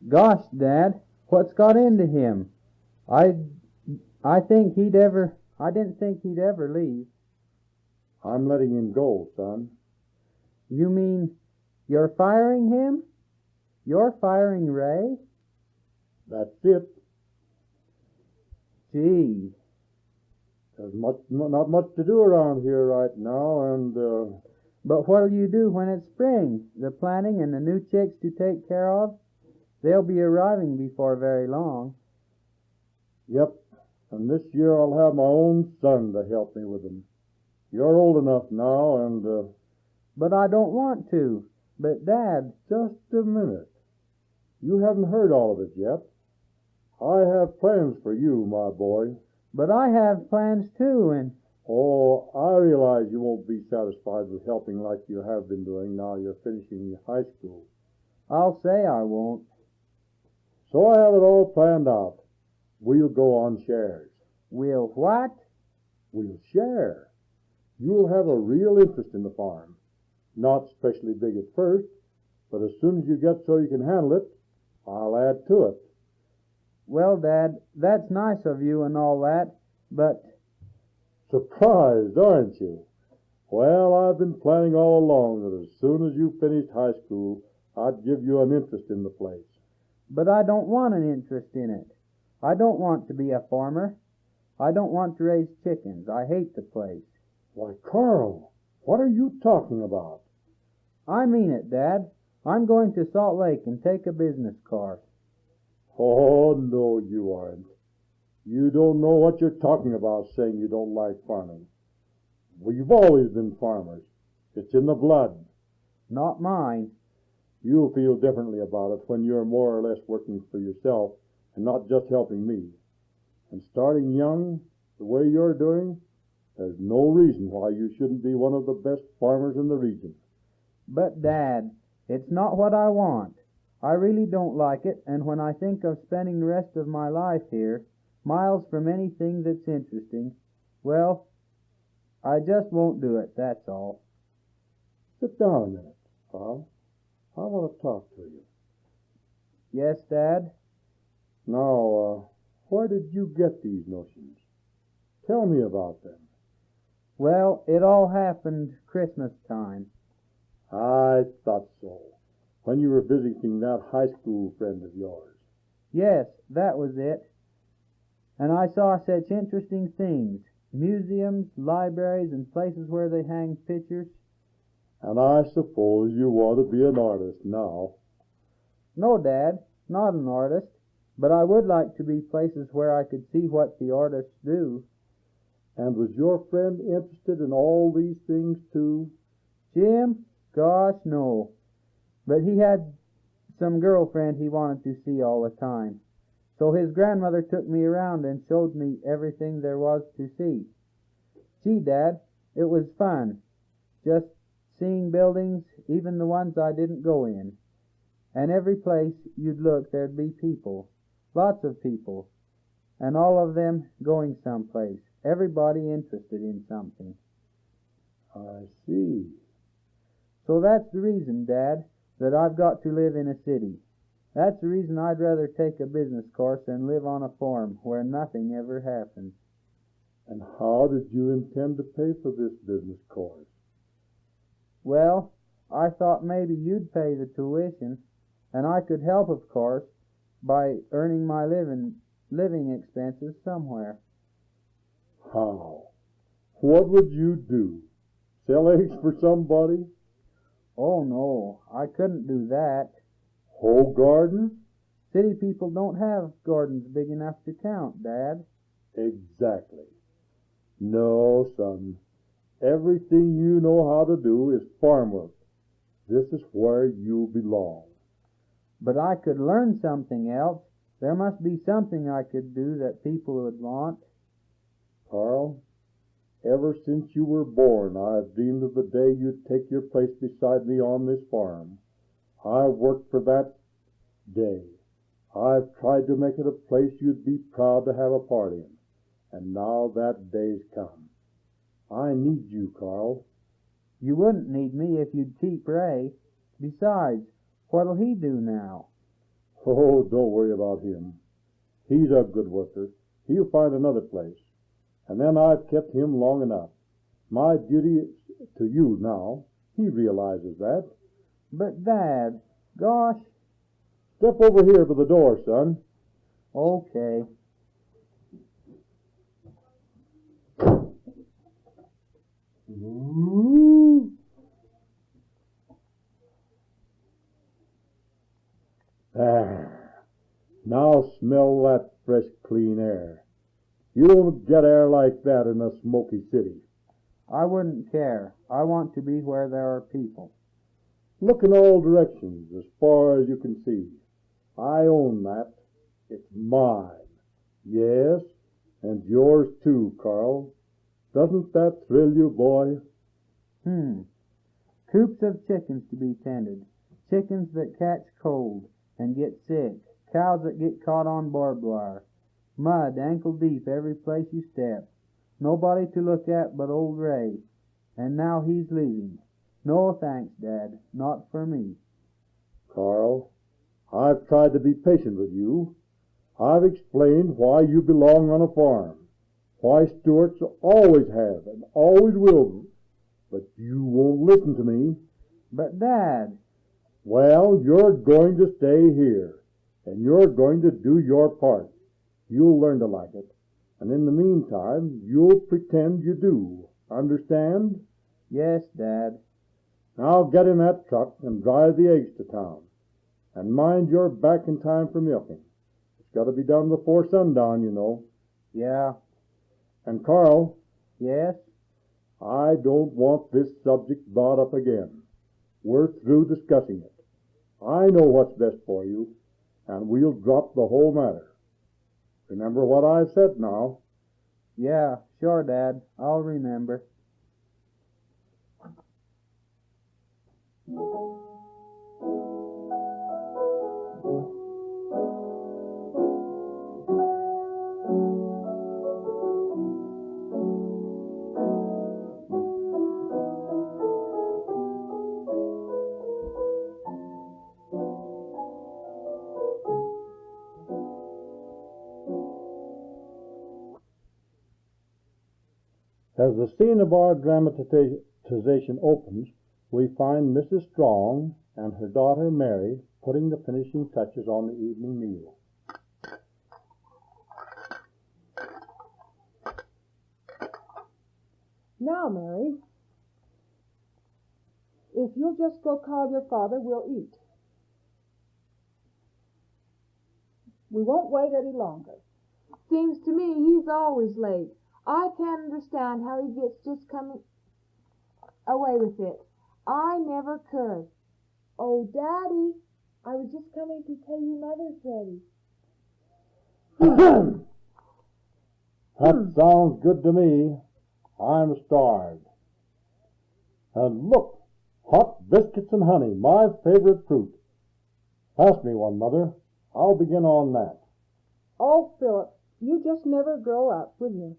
Gosh, Dad, what's got into him? I I didn't think he'd ever leave. I'm letting him go, son. You mean you're firing him? You're firing Ray? That's it. Gee. There's not much to do around here right now, and, But what'll you do when it's spring? The planting and the new chicks to take care of? They'll be arriving before very long. yep, and this year I'll have my own son to help me with them. You're old enough now, and, But I don't want to. But, Dad, just a minute. You haven't heard all of it yet. I have plans for you, my boy. but I have plans too, and Oh, I realize you won't be satisfied with helping like you have been doing now you're finishing high school. I'll say I won't. So I have it all planned out. We'll go on shares. We'll what? We'll share. You'll have a real interest in the farm. Not especially big at first, but as soon as you get so you can handle it, I'll add to it. Well, Dad, that's nice of you and all that, but Surprised, aren't you? Well, I've been planning all along that as soon as you finished high school, I'd give you an interest in the place. I don't want an interest in it. I don't want to be a farmer. I don't want to raise chickens. I hate the place. Why, Carl, what are you talking about? I mean it, Dad. I'm going to Salt Lake and take a business course. Oh, no, you aren't. You don't know what you're talking about saying you don't like farming. We've always been farmers. It's in the blood. Not mine. You'll feel differently about it when you're more or less working for yourself and not just helping me. And starting young, the way you're doing, there's no reason why you shouldn't be one of the best farmers in the region. But, Dad, it's not what I want. I really don't like it, and when I think of spending the rest of my life here, miles from anything that's interesting, well, I just won't do it, that's all. Sit down a minute, Carl. I want to talk to you. Yes, Dad? Now, where did you get these notions? Tell me about them. Well, it all happened Christmas time. I thought so. When you were visiting that high school friend of yours. Yes, that was it. And I saw such interesting things. Museums, libraries, and places where they hang pictures. And I suppose you want to be an artist now. No, Dad, not an artist. But I would like to be places where I could see what the artists do. And was your friend interested in all these things too? Jim? Gosh, no. But he had some girlfriend he wanted to see all the time. So his grandmother took me around and showed me everything there was to see. Gee, Dad, it was fun. Just seeing buildings, even the ones I didn't go in. And every place you'd look, there'd be people. Lots of people. And all of them going someplace. Everybody interested in something. I see. So that's the reason, Dad, that I've got to live in a city. That's the reason I'd rather take a business course than live on a farm where nothing ever happens. And how did you intend to pay for this business course? Well, I thought maybe you'd pay the tuition, and I could help, of course, by earning my living expenses somewhere. How? What would you do? Sell eggs for somebody? Oh, no, I couldn't do that. Whole garden? City people don't have gardens big enough to count, Dad. Exactly. No, son. Everything you know how to do is farm work. This is where you belong. But I could learn something else. There must be something I could do that people would want. Carl, ever since you were born, I've dreamed of the day you'd take your place beside me on this farm. I've worked for that day. I've tried to make it a place you'd be proud to have a part in. And now that day's come. I need you, Carl. You wouldn't need me if you'd keep Ray. Besides, what'll he do now? Oh, don't worry about him. He's a good worker. He'll find another place. And then I've kept him long enough. My duty is to you now. He realizes that. But, Dad, gosh. Step over here to the door, son. Okay. Now smell that fresh, clean air. You don't get air like that in a smoky city. I wouldn't care. I want to be where there are people. Look in all directions as far as you can see. I own that. It's mine. Yes, and yours too, Carl. Doesn't that thrill you, boy? Coops of chickens to be tended. Chickens that catch cold and get sick. Cows that get caught on barbed wire. Mud ankle deep every place you step. Nobody to look at but old Ray. And now he's leaving. No thanks, Dad. Not for me. Carl, I've tried to be patient with you. I've explained why you belong on a farm. Why Stewarts always have and always will. But you won't listen to me. But, Dad... Well, you're going to stay here. And you're going to do your part. You'll learn to like it. And in the meantime, you'll pretend you do. Understand? Yes, Dad. Now get in that truck and drive the eggs to town. And mind you're back in time for milking. It's got to be done before sundown, you know. Yeah. And Carl. Yes? I don't want this subject brought up again. We're through discussing it. I know what's best for you, and we'll drop the whole matter. Remember what I've said now. Yeah, sure, Dad. I'll remember. As the scene of our dramatization opens, we find Mrs. Strong and her daughter Mary putting the finishing touches on the evening meal. Now, Mary, if you'll just go call your father, we'll eat. We won't wait any longer. Seems to me he's always late. I can't understand how he gets just coming away with it. I never could. Oh, Daddy, I was just coming to tell you Mother's ready. That sounds good to me. I'm starved. And look, hot biscuits and honey, my favorite fruit. Pass me one, Mother. I'll begin on that. Oh, Philip, you just never grow up, will you?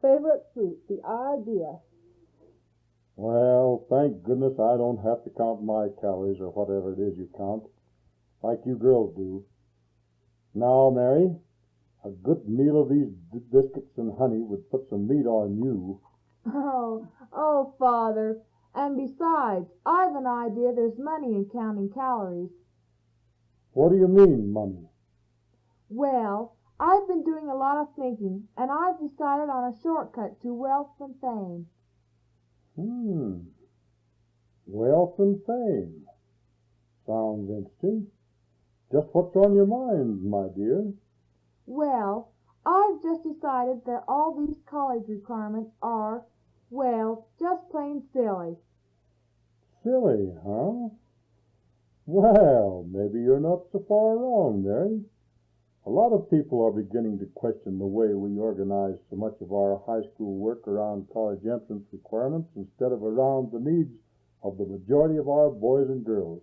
Favorite fruit, the idea. Well, thank goodness I don't have to count my calories or whatever it is you count, like you girls do. Now, Mary, a good meal of these biscuits and honey would put some meat on you. Oh, Father. And besides, I've an idea there's money in counting calories. What do you mean, money? Well, I've been doing a lot of thinking, and I've decided on a shortcut to wealth and fame. Wealth and fame. Sounds interesting. Just what's on your mind, my dear? Well, I've just decided that all these college requirements are, well, just plain silly. Silly, huh? Well, maybe you're not so far wrong, Mary. A lot of people are beginning to question the way we organize so much of our high school work around college entrance requirements instead of around the needs of the majority of our boys and girls.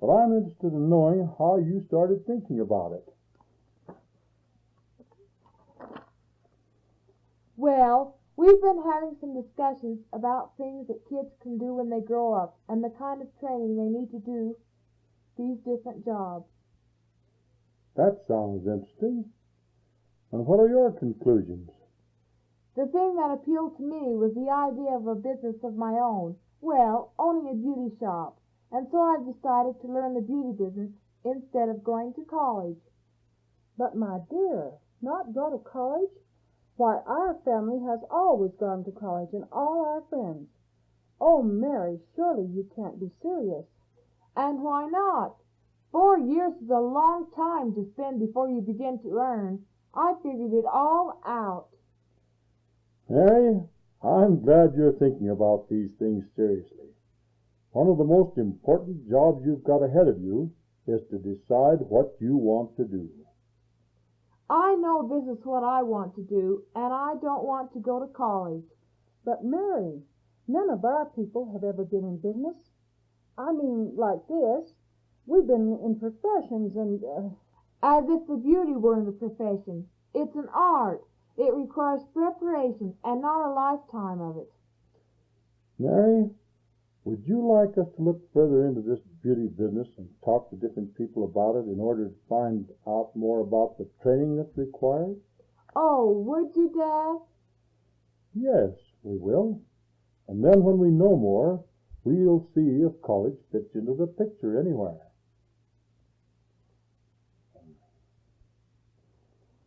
But I'm interested in knowing how you started thinking about it. Well, we've been having some discussions about things that kids can do when they grow up and the kind of training they need to do these different jobs. That sounds interesting. And what are your conclusions? The thing that appealed to me was the idea of a business of my own. Well, owning a beauty shop. And so I've decided to learn the beauty business instead of going to college. But, my dear, not go to college? Why, our family has always gone to college, and all our friends. Oh, Mary, surely you can't be serious. And why not? 4 years is a long time to spend before you begin to earn. I figured it all out. Mary, I'm glad you're thinking about these things seriously. One of the most important jobs you've got ahead of you is to decide what you want to do. I know this is what I want to do, and I don't want to go to college. But, Mary, none of our people have ever been in business. I mean, like this. We've been in professions and... As if the beauty weren't a profession. It's an art. It requires preparation and not a lifetime of it. Mary, would you like us to look further into this beauty business and talk to different people about it in order to find out more about the training that's required? Oh, would you, Dad? Yes, we will. And then when we know more, we'll see if college fits into the picture anywhere.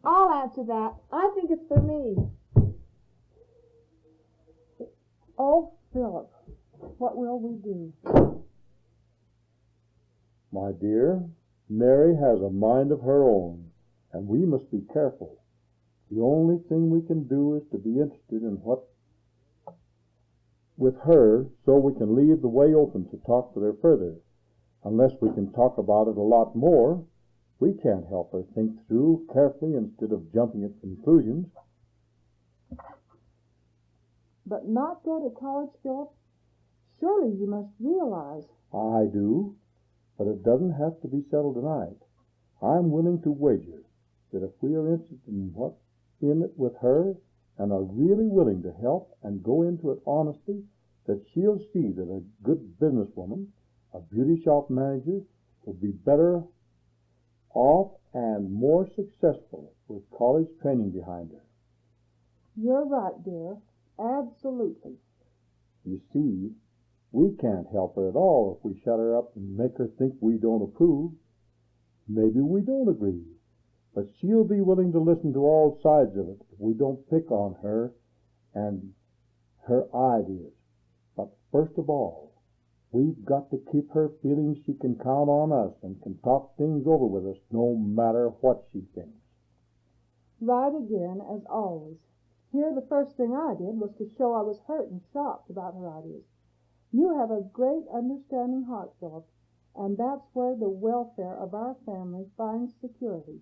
I'll answer that. I think it's for me. Oh, Philip, what will we do? My dear, Mary has a mind of her own, and we must be careful. The only thing we can do is to be interested in what with her so we can leave the way open to talk with her further. Unless we can talk about it a lot more, we can't help her think through carefully instead of jumping at conclusions. But not go to college, Philip? Surely you must realize. I do, but it doesn't have to be settled tonight. I'm willing to wager that if we are interested in it with her and are really willing to help and go into it honestly, that she'll see that a good businesswoman, a beauty shop manager, will be better off and more successful with college training behind her. You're right, dear. Absolutely. You see, we can't help her at all if we shut her up and make her think we don't approve. Maybe we don't agree, but she'll be willing to listen to all sides of it if we don't pick on her and her ideas. But first of all, we've got to keep her feeling she can count on us and can talk things over with us no matter what she thinks. Right again, as always. Here the first thing I did was to show I was hurt and shocked about her ideas. You have a great understanding heart, Philip, and that's where the welfare of our family finds security.